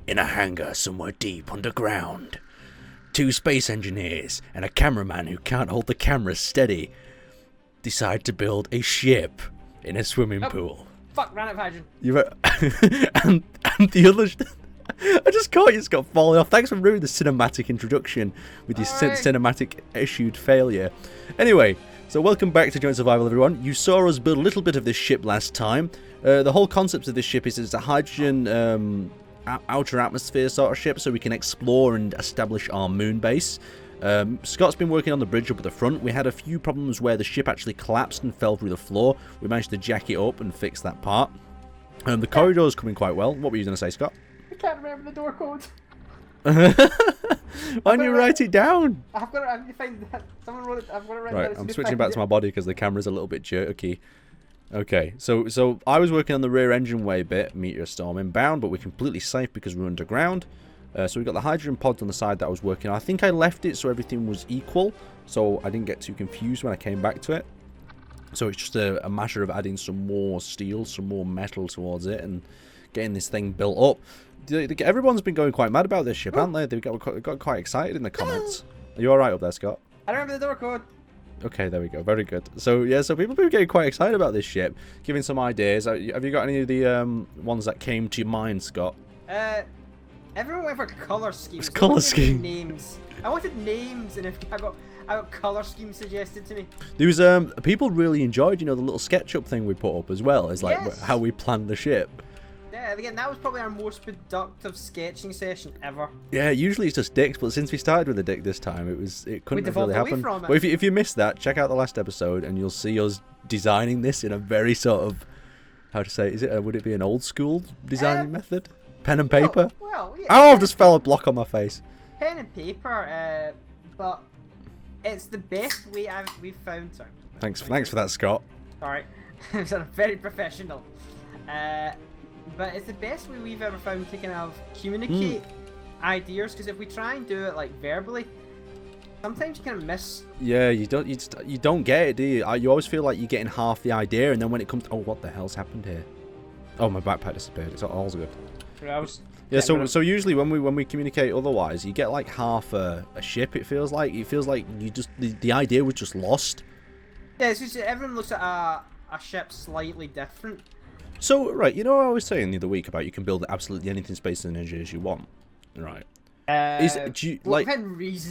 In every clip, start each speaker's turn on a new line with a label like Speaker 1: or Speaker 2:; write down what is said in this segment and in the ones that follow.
Speaker 1: In a hangar somewhere deep underground, two space engineers and a cameraman who can't hold the camera steady decide to build a ship in a swimming pool.
Speaker 2: Fuck, ran out of hydrogen.
Speaker 1: And the other... I just caught you, Scott, falling off. Thanks for ruining the cinematic introduction with your cinematic issued failure. Anyway, so welcome back to Joint Survival, everyone. You saw us build a little bit of this ship last time. The whole concept of this ship is it's a hydrogen outer atmosphere sort of ship, so we can explore and establish our moon base. Scott's been working on the bridge up at the front. We had a few problems where the ship actually collapsed and fell through the floor. We managed to jack it up and fix that part. The corridor's coming quite well. What were you going to say, Scott?
Speaker 2: I can't remember the door code.
Speaker 1: Why don't you write it down?
Speaker 2: I've got to find that. Someone wrote it. I've got to write it down.
Speaker 1: Right, I'm switching back to my body because the camera's a little bit jerky. Okay, so I was working on the rear engine way bit, meteor storm inbound, but we're completely safe because we're underground. So we've got the hydrogen pods on the side that I was working on. I think I left it so everything was equal, so I didn't get too confused when I came back to it. So it's just a matter of adding some more steel, some more metal towards it, and getting this thing built up. Everyone's been going quite mad about this ship, haven't they? They've got quite excited in the comments. Are you alright up there, Scott?
Speaker 2: I don't remember the door code.
Speaker 1: Okay, there we go. Very good. So, yeah, so people have been getting quite excited about this ship, giving some ideas. Have you got any of the ones that came to your mind, Scott?
Speaker 2: Everyone went for colour schemes.
Speaker 1: Colour scheme.
Speaker 2: Names. I wanted names, and I got colour schemes suggested to me.
Speaker 1: There was people really enjoyed, the little SketchUp thing we put up as well. It's like how we planned the ship.
Speaker 2: Yeah, again, that was probably our most productive sketching session ever.
Speaker 1: Yeah, usually it's just dicks, but since we started with the dick this time, it couldn't have really happened. But if you missed that, check out the last episode, and you'll see us designing this in a very sort of, how to say, would it be an old school designing method? Pen and paper?
Speaker 2: Well, yeah.
Speaker 1: Oh, I've just fell a block on my face.
Speaker 2: Pen and paper, but it's the best way we've found. Sorry.
Speaker 1: Thanks for that, Scott.
Speaker 2: Sorry, I'm very professional. But it's the best way we've ever found to kind of communicate ideas, because if we try and do it like verbally, sometimes you kind of miss. Yeah, you don't get it, do you? You always feel like you're getting half the idea, and then when it comes, oh, what the hell's happened here? Oh, my backpack disappeared. It's all's good. Yeah, so usually when we communicate otherwise, you get like half a ship. It feels like you just the idea was just lost. Yeah, it's just everyone looks at a ship slightly different. So, right, what I was saying the other week about you can build absolutely anything space and energy as you want, right?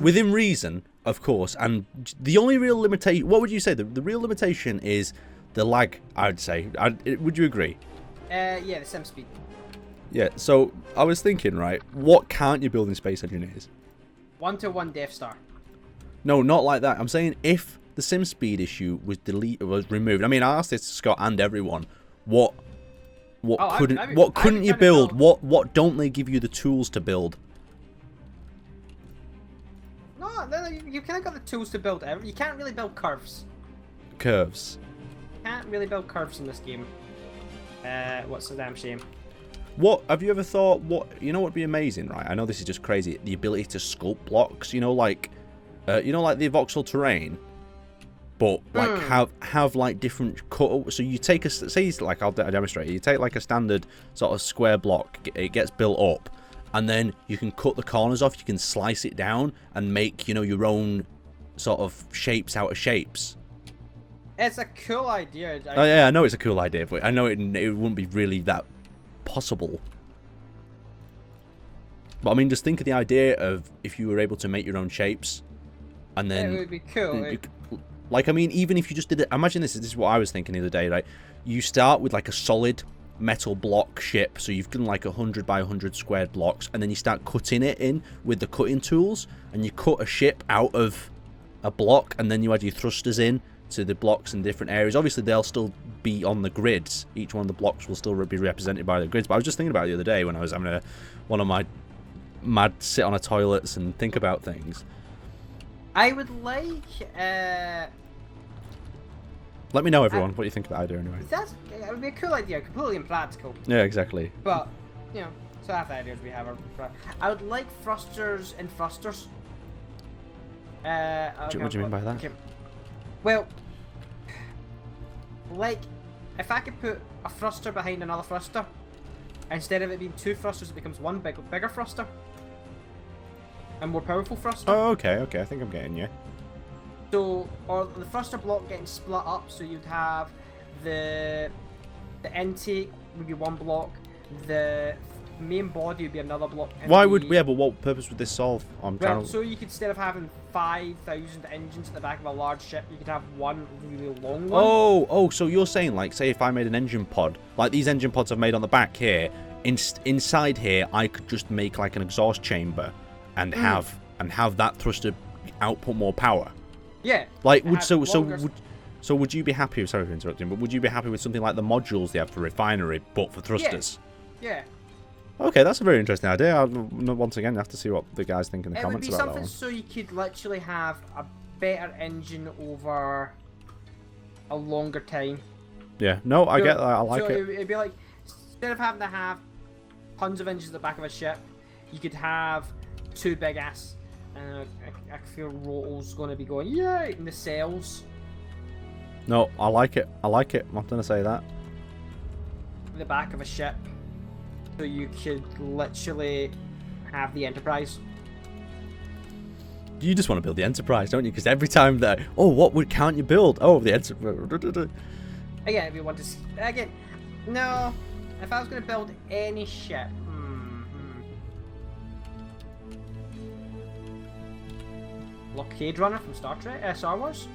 Speaker 2: Within reason, of course, and the only real limitation, what would you say? The real limitation is the lag, I'd say. Would you agree? Yeah, the sim speed. Yeah, so I was thinking, right, what can't you build in Space Engineers? 1-to-1 Death Star. No, not like that. I'm saying if the sim speed issue was removed. I mean, I asked this to Scott and everyone. What couldn't you build? What don't they give you the tools to build? No, you kind of got the tools to build everything. You can't really build curves. Curves. You can't really build curves in this game. What's the damn shame? What have you ever thought? What would be amazing, right? I know this is just crazy. The ability to sculpt blocks. Like the voxel terrain. But like have like different cut. So you take I'll demonstrate. You take like a standard sort of square block. It gets built up, and then you can cut the corners off. You can slice it down and make your own sort of shapes out of shapes. It's a cool idea. Oh yeah, I know it's a cool idea, but I know it wouldn't be really that possible. But I mean, just think of the idea of if you were able to make your own shapes, and then it would be cool. Like, I mean, even if you just did it, imagine this is what I was thinking the other day, right? You start with like a solid metal block ship, so you've done like 100 by 100 squared blocks, and then you start cutting it in with the cutting tools, and you cut a ship out of a block, and then you add your thrusters in to the blocks in different areas. Obviously, they'll still be on the grids. Each one of the blocks will still be represented by the grids. But I was just thinking about it the other day when I was having one of my mad sit on a toilets and think about things. I would like. Let me know, everyone, what you think of the idea anyway. It would be a cool idea, completely impractical. Yeah, exactly. But, so half the ideas we have are. I would like thrusters and thrusters. What do you mean by that? Okay. Well, like, if I could put a thruster behind another thruster, Instead of it being 2 thrusters, it becomes one bigger thruster. A more powerful thruster.
Speaker 1: Oh, okay, I think I'm getting you.
Speaker 2: So, or the thruster block getting split up, so you'd have the intake would be one block, the main body would be another block.
Speaker 1: Why would but what purpose would this solve?
Speaker 2: So you could, instead of having 5,000 engines at the back of a large ship, you could have one really long one.
Speaker 1: Oh, so you're saying, like, say if I made an engine pod, like these engine pods I've made on the back here, inside here I could just make like an exhaust chamber and have that thruster output more power.
Speaker 2: Yeah.
Speaker 1: Like would you be happy? Sorry for interrupting, but would you be happy with something like the modules they have for refinery, but for thrusters?
Speaker 2: Yeah.
Speaker 1: Okay, that's a very interesting idea. Once again, you have to see what the guys think in the comments about that one.
Speaker 2: It would be something so you could literally have a better engine over a longer time.
Speaker 1: Yeah. No, I get that. I like it.
Speaker 2: It'd be like, instead of having to have tons of engines at the back of a ship, you could have 2 big ass. I feel Roto's going to be going, yeah, in the cells.
Speaker 1: No, I like it. I'm not going to say that.
Speaker 2: The back of a ship. So you could literally have the Enterprise.
Speaker 1: You just want to build the Enterprise, don't you? Because every time that, can't you build? Oh, the Enterprise.
Speaker 2: Again, if you want to, no. If I was going to build any ship, Blockade Runner from Star Wars.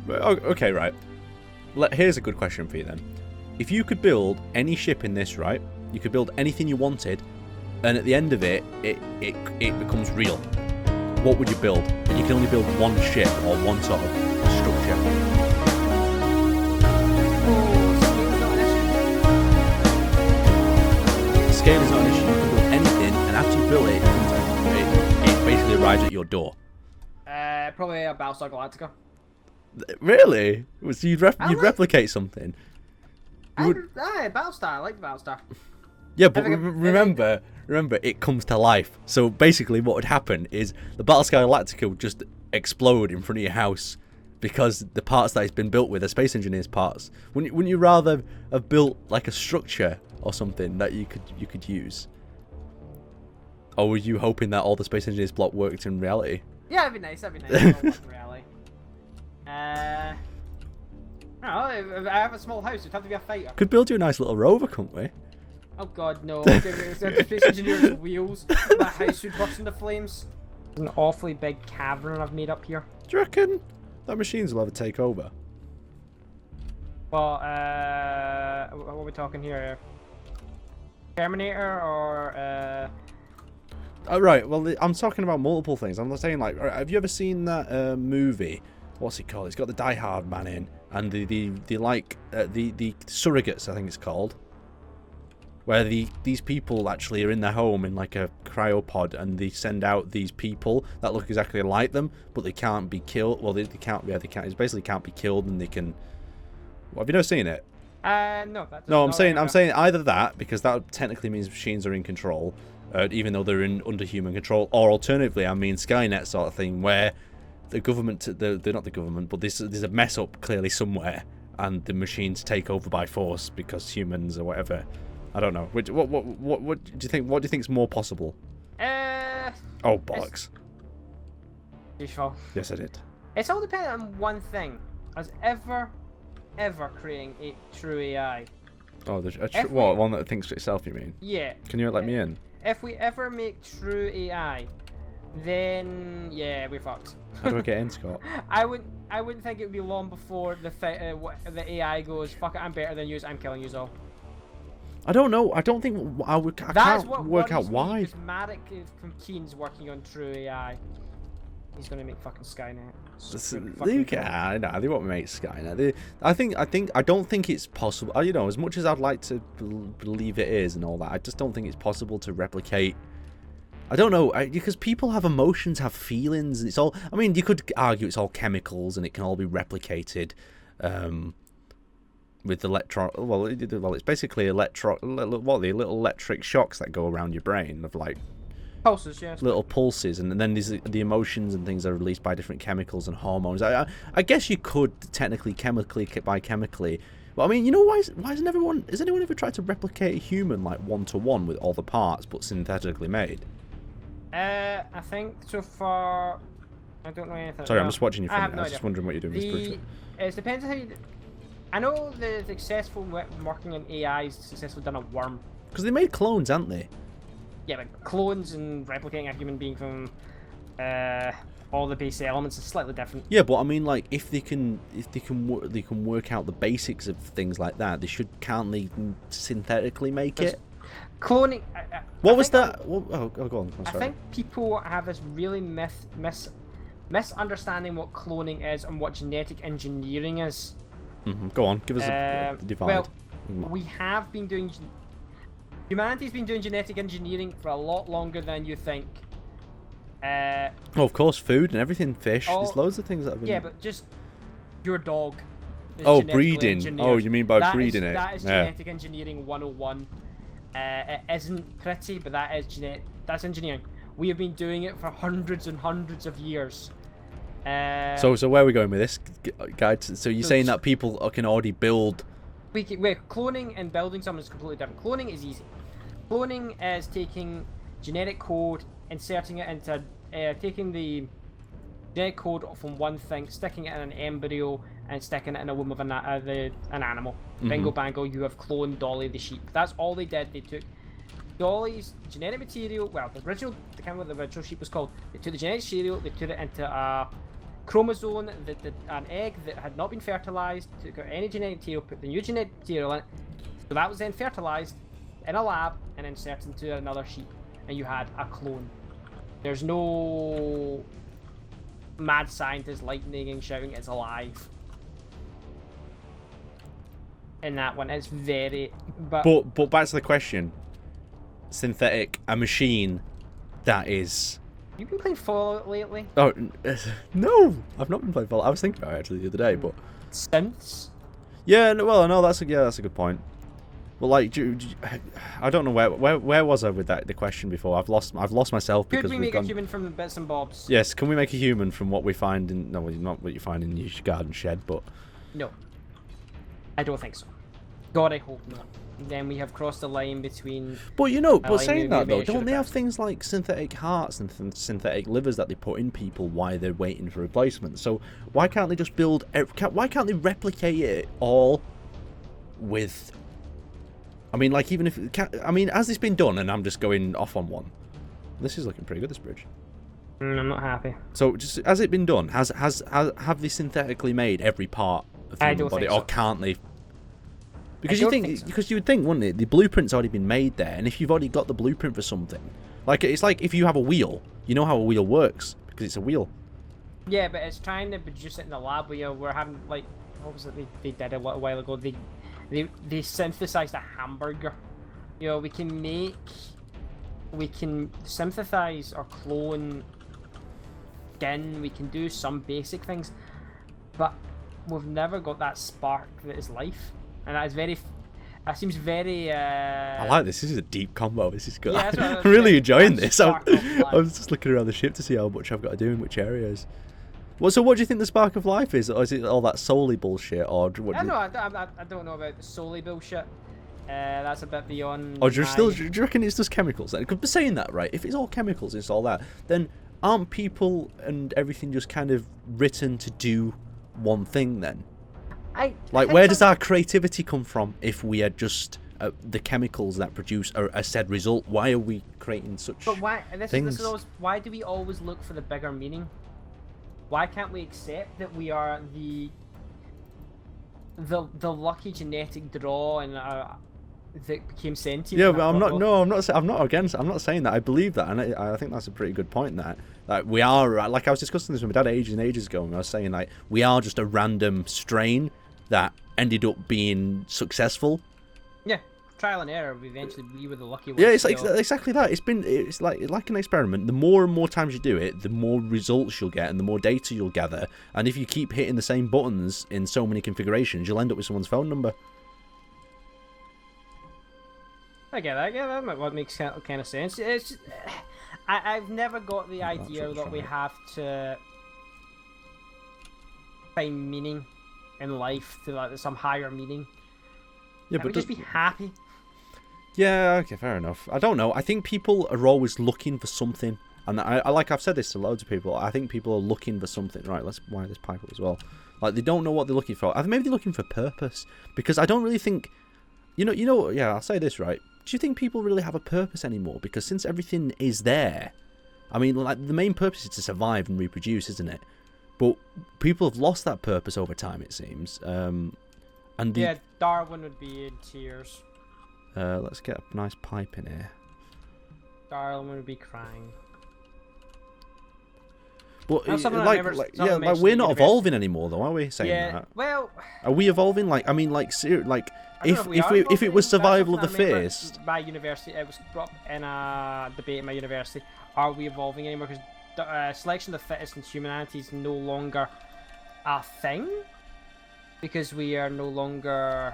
Speaker 1: Okay, right. Here's a good question for you then. If you could build any ship in this, right? You could build anything you wanted, and at the end of it becomes real. What would you build? And you can only build one ship or one sort of structure. Scale is not an issue. You can build anything, and after you build it, it basically arrives at your door.
Speaker 2: Probably a Battlestar Galactica.
Speaker 1: Really? So you'd replicate something?
Speaker 2: Battlestar. I like Battlestar.
Speaker 1: Yeah, but remember, it comes to life. So basically what would happen is the Battlestar Galactica would just explode in front of your house because the parts that it's been built with are Space Engineers parts. Wouldn't you rather have built like a structure or something that you could use? Or were you hoping that all the Space Engineers block worked in reality?
Speaker 2: Yeah, that'd be nice. That'd be nice. In reality. If I have a small house, it'd have to be a fighter.
Speaker 1: Could build you a nice little rover, couldn't we?
Speaker 2: Oh god, no. Space Engineers wheels. My house would burst into flames. It's an awfully big cavern I've made up here.
Speaker 1: Do you reckon that machines will ever take over?
Speaker 2: Well, what are we talking here? Terminator or
Speaker 1: right, well, I'm talking about multiple things. I'm not saying, like, have you ever seen that movie? What's it called? It's got the Die Hard man in, and the surrogates, I think it's called, where these people actually are in their home in like a cryopod, and they send out these people that look exactly like them, but they can't be killed. Well, they can't. Yeah, they can't. It basically can't be killed, and they can. Well, have you never seen it?
Speaker 2: No.
Speaker 1: No, I'm saying either that, because that technically means machines are in control, even though they're under human control, or alternatively, I mean Skynet sort of thing, where the government, they're not the government, but there's a mess up clearly somewhere, and the machines take over by force because humans or whatever. I don't know. What do you think? What do you think is more possible? Oh, bollocks.
Speaker 2: Useful.
Speaker 1: Yes, I did.
Speaker 2: It's all dependent on one thing. As ever creating a true AI.
Speaker 1: Oh, one that thinks for itself, you mean?
Speaker 2: Yeah.
Speaker 1: Can you let me in?
Speaker 2: If we ever make true AI, then yeah, we're fucked.
Speaker 1: How do I get in, Scott?
Speaker 2: I wouldn't think it would be long before the AI goes, fuck it, I'm better than you, I'm killing you all.
Speaker 1: I don't know. I don't think I can't work out why.
Speaker 2: Matic from Keen's working on true AI. He's gonna make fucking Skynet. They won't make Skynet. I don't think it's possible. You know, as much as I'd like to believe it is and all that, I just don't think it's possible to replicate. I don't know, because people have emotions, have feelings, and it's all. I mean, you could argue it's all chemicals and it can all be replicated. With it's basically the little electric shocks that go around your brain of like pulses, yes.
Speaker 1: Little pulses, and then there's the emotions and things are released by different chemicals and hormones. I guess you could technically, chemically, But I mean, why hasn't everyone? Has anyone ever tried to replicate a human like 1-to-1 with all the parts but synthetically made?
Speaker 2: I think so far. I don't know anything.
Speaker 1: Sorry, I'm just watching you from
Speaker 2: I
Speaker 1: was just wondering what you're doing.
Speaker 2: It depends on how you. I know the successful working in AI is successfully done on worm.
Speaker 1: Because they made clones, haven't they?
Speaker 2: Yeah, but clones and replicating a human being from all the basic elements is slightly different.
Speaker 1: Yeah, but I mean, like, if they can work out the basics of things like that, can't they synthetically make it?
Speaker 2: Cloning.
Speaker 1: What was that? Oh, go on. I'm sorry.
Speaker 2: I think people have this really misunderstanding what cloning is and what genetic engineering is.
Speaker 1: Go on, give us a divide.
Speaker 2: Well, we have been doing. Humanity's been doing genetic engineering for a lot longer than you think.
Speaker 1: Oh, of course, food and everything, fish. There's loads of things that have been.
Speaker 2: Yeah, but just your dog.
Speaker 1: Oh, breeding.
Speaker 2: Engineered.
Speaker 1: Oh, you mean by breeding it?
Speaker 2: That is genetic engineering 101. It isn't pretty, but that's engineering. We have been doing it for hundreds and hundreds of years.
Speaker 1: So where are we going with this, guide? So you're saying that people can already build?
Speaker 2: Cloning and building something is completely different. Cloning is easy. Cloning is taking genetic code, inserting it into, taking the genetic code from one thing, sticking it in an embryo, and sticking it in a womb of an animal. Bingo bango, you have cloned Dolly the sheep. That's all they did. They took Dolly's genetic material, well, the can't remember what the original sheep was called. They took the genetic material, they put it into a chromosome, an egg that had not been fertilized, took out any genetic material, put the new genetic material in it. So that was then fertilized in a lab and inserted into another sheep, and you had a clone. There's no mad scientist lightning and shouting it's alive. In that one, it's very. But
Speaker 1: back to the question: synthetic, a machine that is.
Speaker 2: You've been playing Fallout lately?
Speaker 1: Oh no, I've not been playing Fallout. I was thinking about it actually the other day, but
Speaker 2: synths.
Speaker 1: Yeah, well, no, that's a good point. Well, like, I don't know where was I with the question before? I've lost myself because
Speaker 2: Could we make a human from the bits and bobs?
Speaker 1: Yes, can we make a human from what we find in? No, not what you find in your garden shed, but.
Speaker 2: No, I don't think so. God, I hope not. Then we have crossed the line between.
Speaker 1: But but saying that though, don't they have things like synthetic hearts and synthetic livers that they put in people while they're waiting for replacement? So why can't they just build? Why can't they replicate it all with? I mean, like, even if has this been done? And I'm just going off on one. This is looking pretty good. This bridge.
Speaker 2: I'm not happy.
Speaker 1: So just has it been done? Have they synthetically made every part of the human body, or can't they? Because you would think, wouldn't it? The blueprint's already been made there, and if you've already got the blueprint for something, like it's like if you have a wheel, you know how a wheel works because it's a wheel.
Speaker 2: Yeah, but it's trying to produce it in the lab. We're having like, what was it they did a little while ago? They synthesized a hamburger. We can synthesize or clone skin. We can do some basic things, but we've never got that spark that is life. And that seems very.
Speaker 1: I like this. This is a deep combo. This is good.
Speaker 2: Yeah,
Speaker 1: I'm really enjoying this. I was just looking around the ship to see how much I've got to do in which areas. So what do you think the spark of life is? Or is it all that solely bullshit? Or what?
Speaker 2: I don't know about the solely bullshit. That's a bit beyond.
Speaker 1: Or do you reckon it's just chemicals? Then, because saying that, right? If it's all chemicals, it's all that. Then aren't people and everything just kind of written to do one thing? Then. Where does our creativity come from if we are just the chemicals that produce a said result? Why are we creating such things?
Speaker 2: Why do we always look for the bigger meaning? Why can't we accept that we are the lucky genetic draw and that became sentient?
Speaker 1: Yeah, but I'm not saying that. I believe that, and I think that's a pretty good point. That we are, like I was discussing this with my dad ages and ages ago, and I was saying like we are just a random strain that ended up being successful.
Speaker 2: Yeah, trial and error. Eventually, we were the lucky ones.
Speaker 1: Yeah, it's like exactly that. It's like an experiment. The more and more times you do it, the more results you'll get, and the more data you'll gather. And if you keep hitting the same buttons in so many configurations, you'll end up with someone's phone number.
Speaker 2: I get that. Yeah, that makes kind of sense. It's just, I've never got the idea that we have to find meaning in life to some higher meaning.
Speaker 1: Yeah,
Speaker 2: but just be happy.
Speaker 1: Yeah, okay, fair enough. I don't know. I think people are always looking for something. And I like I've said this to loads of people. I think people are looking for something. Right, let's wire this pipe up as well. Like, they don't know what they're looking for. I think maybe they're looking for purpose. Because I don't really think... You know, yeah, I'll say this, right? Do you think people really have a purpose anymore? Because since everything is there... I mean, like, the main purpose is to survive and reproduce, isn't it? But people have lost that purpose over time, it seems.
Speaker 2: Yeah, Darwin would be in tears.
Speaker 1: Let's get a nice pipe in here.
Speaker 2: Darwin would be crying.
Speaker 1: But like we're not evolving anymore, though, are we? Saying that.
Speaker 2: Well,
Speaker 1: are we evolving? Like, I mean, if it was survival of the fittest.
Speaker 2: My university, it was brought up in a debate in my university. Are we evolving anymore? Because selection of the fittest in humanity is no longer a thing, because we are no longer.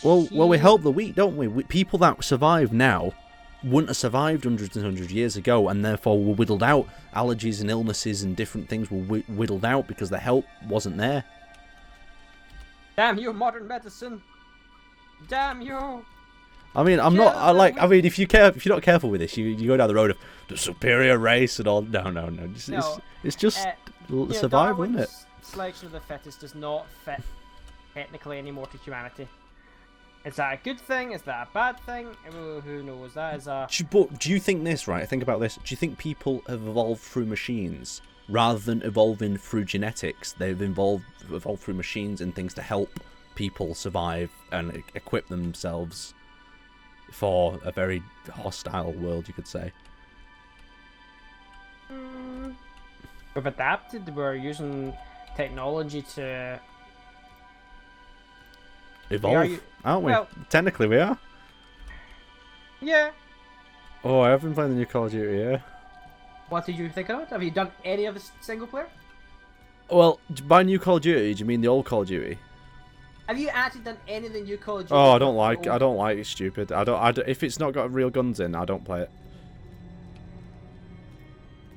Speaker 1: Well, we help the weak, don't we? People that survive now wouldn't have survived hundreds and hundreds of years ago, and therefore were whittled out. Allergies and illnesses and different things were whittled out because the help wasn't there.
Speaker 2: Damn you, modern medicine! Damn you!
Speaker 1: I mean, I mean, if you're not careful with this, you go down the road of the superior race and all. No. It's just survival, isn't it?
Speaker 2: Selection of the fittest does not fit technically anymore to humanity. Is that a good thing? Is that a bad thing? Who knows? That is a...
Speaker 1: But do you think this, right? Think about this. Do you think people have evolved through machines rather than evolving through genetics? They've evolved through machines and things to help people survive and equip themselves for a very hostile world, you could say.
Speaker 2: We've adapted. We're using technology to...
Speaker 1: evolve, aren't we?
Speaker 2: Well,
Speaker 1: technically we are.
Speaker 2: Yeah.
Speaker 1: Oh, I have been playing the new Call of Duty, yeah.
Speaker 2: What did you think of it? Have you done any of the single player?
Speaker 1: Well, by new Call of Duty, do you mean the old Call of Duty?
Speaker 2: Have you actually done any of the new Call of Duty?
Speaker 1: Oh, I don't like it. It's stupid. If it's not got real guns in, I don't play it.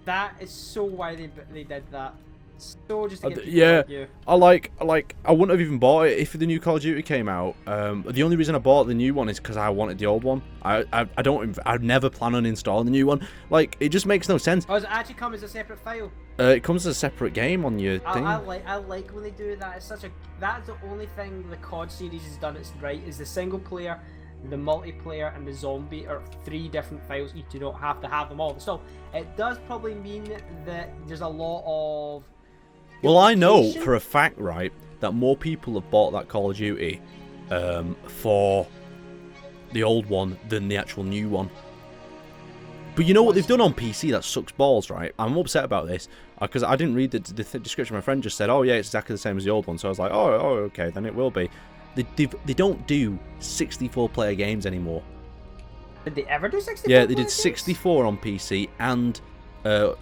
Speaker 2: That is so why they did that. So just to get
Speaker 1: yeah, I wouldn't have even bought it if the new Call of Duty came out. The only reason I bought the new one is because I wanted the old one. I never plan on installing the new one. Like, it just makes no sense.
Speaker 2: Oh, does it actually come as a separate file?
Speaker 1: It comes as a separate game on your thing.
Speaker 2: I like when they do that. It's that's the only thing the COD series has done. It's right. Is the single player, the multiplayer, and the zombie are 3 different files. You do not have to have them all. So it does probably mean that there's a lot of...
Speaker 1: Well, I know for a fact, right, that more people have bought that Call of Duty for the old one than the actual new one. But you know what they've done on PC that sucks balls, right? I'm upset about this because I didn't read the description. My friend just said, oh yeah, it's exactly the same as the old one. So I was like, oh okay, then it will be. They don't do 64-player games anymore.
Speaker 2: Did they ever do 64?
Speaker 1: Yeah, they did 64 on PC, and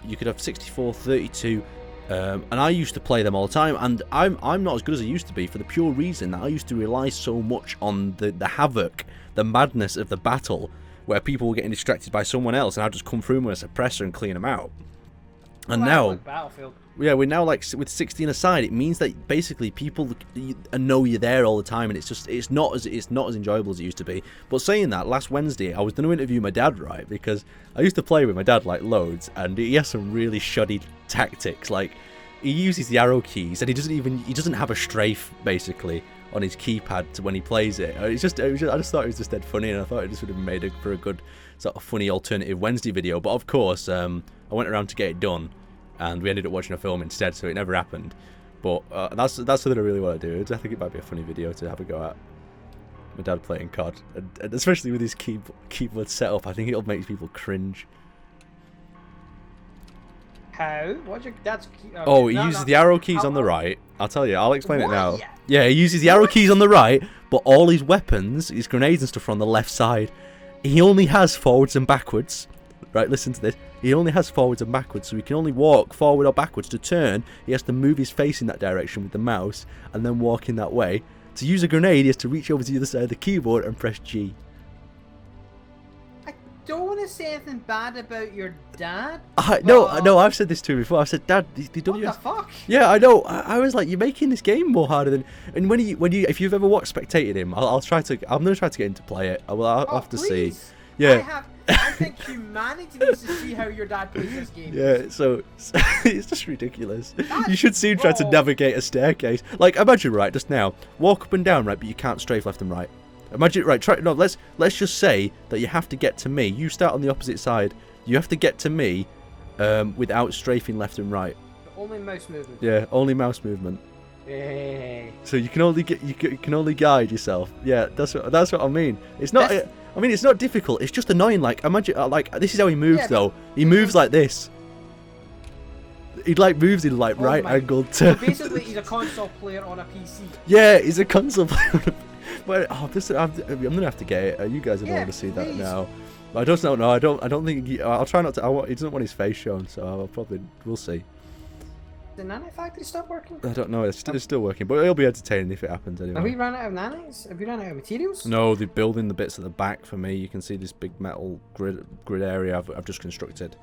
Speaker 1: you could have 64, 32... and I used to play them all the time, and I'm not as good as I used to be for the pure reason that I used to rely so much on the havoc, the madness of the battle, where people were getting distracted by someone else, and I'd just come through with a suppressor and clean them out. And now,
Speaker 2: Battlefield.
Speaker 1: Yeah, we're now like with 16 aside, it means that basically people know you're there all the time, and it's not as enjoyable as it used to be. But saying that, last Wednesday I was going to interview my dad, right? Because I used to play with my dad like loads, and he has some really shoddy tactics. Like, he uses the arrow keys, and he doesn't have a strafe basically on his keypad when he plays it. I just thought it was just dead funny, and I thought it just would have made it for a good sort of funny alternative Wednesday video. But of course, I went around to get it done, and we ended up watching a film instead, so it never happened. But that's something I really want to do. I think it might be a funny video to have a go at. My dad playing COD, and especially with his keyboard setup, I think it'll make people cringe.
Speaker 2: How? What's your dad's key?
Speaker 1: He uses the arrow keys on the right. I'll tell you. I'll explain it now. Yeah, he uses the arrow keys on the right, but all his weapons, his grenades and stuff, are on the left side. He only has forwards and backwards. Right, listen to this. He only has forwards and backwards, so he can only walk forward or backwards. To turn, he has to move his face in that direction with the mouse, and then walk in that way. To use a grenade, he has to reach over to the other side of the keyboard and press G.
Speaker 2: don't want to say anything bad about your dad.
Speaker 1: No, I've said this to him before. I've said, Dad, the
Speaker 2: What the fuck?
Speaker 1: Yeah, I know. I was like, you're making this game more harder than. And if you've ever watched spectated him, I'm gonna try to get him to play it. I'll have to see. Yeah.
Speaker 2: I think humanity needs to see how your dad plays this game.
Speaker 1: Yeah, so it's just ridiculous. You should see him try to navigate a staircase. Like, imagine, right, just now, walk up and down, right, but you can't strafe left and right. Imagine, right, let's just say that you have to get to me. You start on the opposite side. You have to get to me without strafing left and right.
Speaker 2: Only mouse movement.
Speaker 1: Yeah, only mouse movement.
Speaker 2: Hey.
Speaker 1: So you can only guide yourself. Yeah, that's what I mean. It's not. I mean, it's not difficult. It's just annoying. Like, imagine, like, this is how he moves, though. He moves like this. He like moves in like right angle to.
Speaker 2: So basically, he's a console player on a PC.
Speaker 1: Yeah, he's a console player. But I'm gonna have to get it. You guys are going to see that now. But I don't know. I don't think. I'll try not to. He doesn't want his face shown, so we'll see.
Speaker 2: The nanite factory stop working?
Speaker 1: I don't know. It's still working, but it'll be entertaining if it happens anyway.
Speaker 2: Have we run out of nanites? Have we run out of materials?
Speaker 1: No, they're building the bits at the back for me. You can see this big metal grid area I've just constructed.